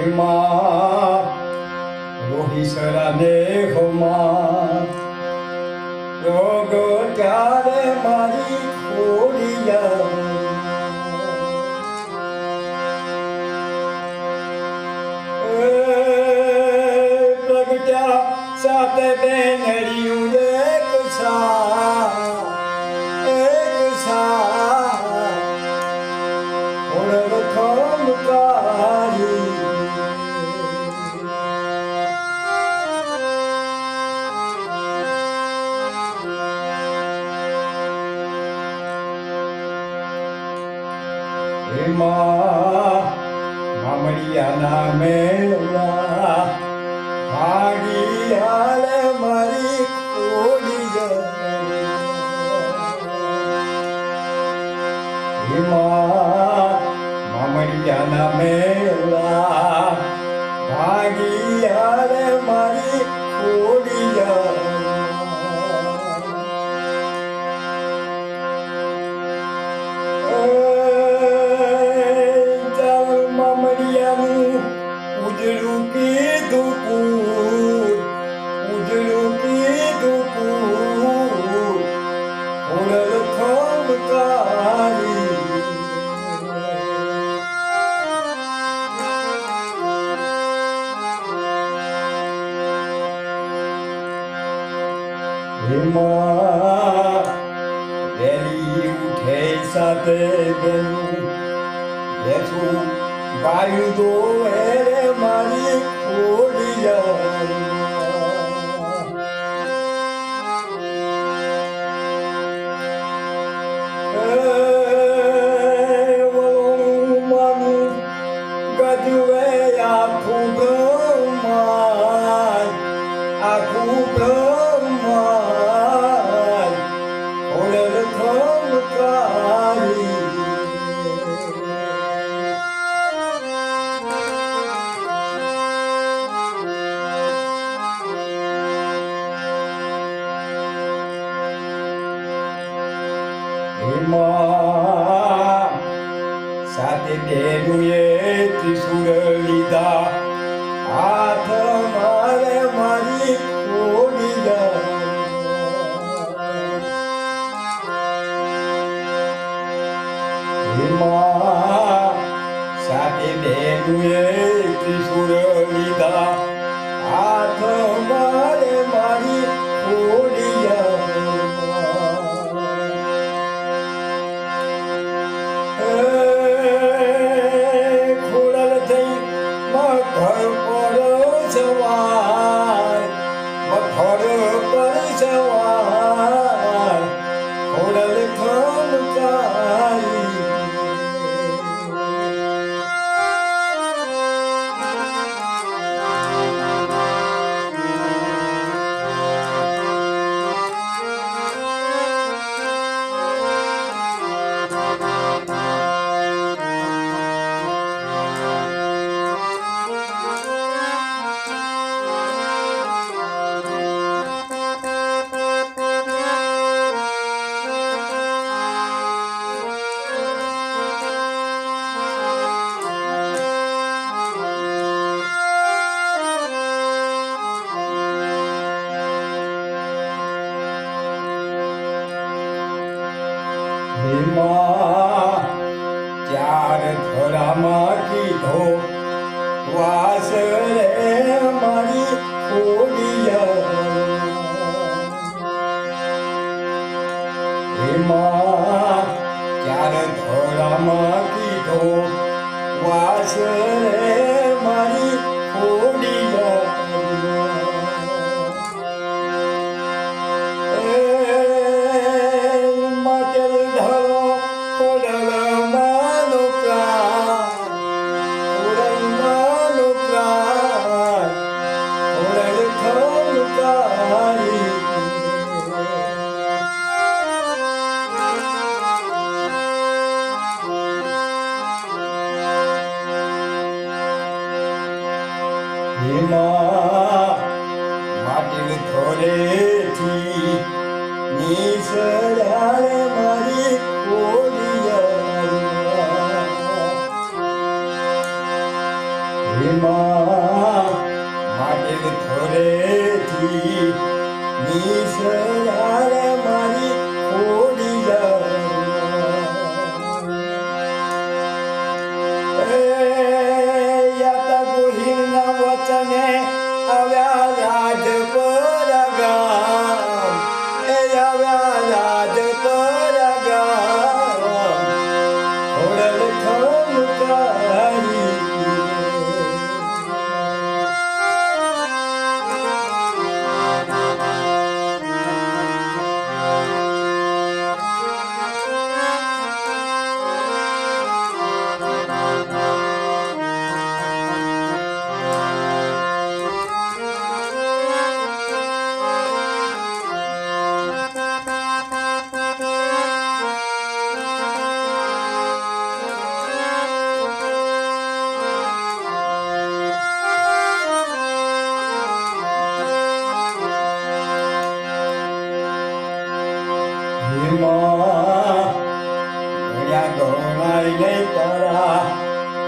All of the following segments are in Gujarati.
એમાં રોહિસરા દેહમાં રોગ ત્યારે મારી ખોડિયા પ્રગટ્યા સાથે બેનડિયું એક સા ઓળખમ કારી મામડિયાના મેળા ભાગી હાલે મારી ખોડિયા મામડિયાના મેળા ભાગી હાલે મારી ખોડિયા ઉજળું કીધું ઓળલ ખમકારી એમાં વેલી ઉઠે સાથે બેનું બેઠું ગાયું દો રે મારી ખોડિયા માનું ગજવે આખું બ્રહ્માંડ ઓળલ ખમકારી સાથે તેનું એ ત્રિશુળ લીધા હાથ મારે મારી ખોડિયા સાથે તેનું એ ત્રિશુળ લીધા હાથ મારે મારી ખોડિયા મખર પર સવાર ઓળલ ખમકારી ચાર ધરામાં કીધો વાસ રે મારી ખોડિયા ચાર ધરામાં કીધો વાસ રે મારી ખોડિયા માટી થોડેથી નિસળારે મારી ખોડિયા વાસરે મારી વચને આવ્યા રાજ પર ગામ આવ્યા રાજ પર ગામ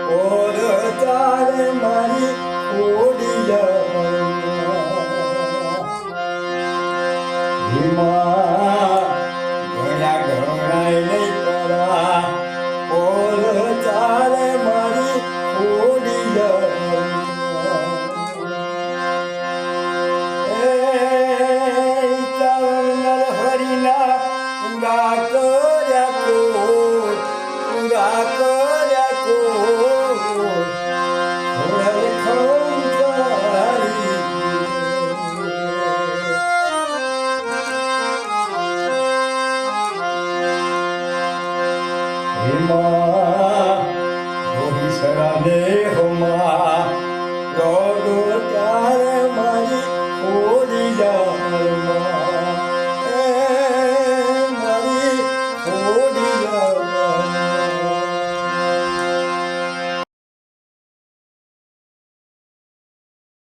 ખોડલ ખમકારી મારી ઓડિયા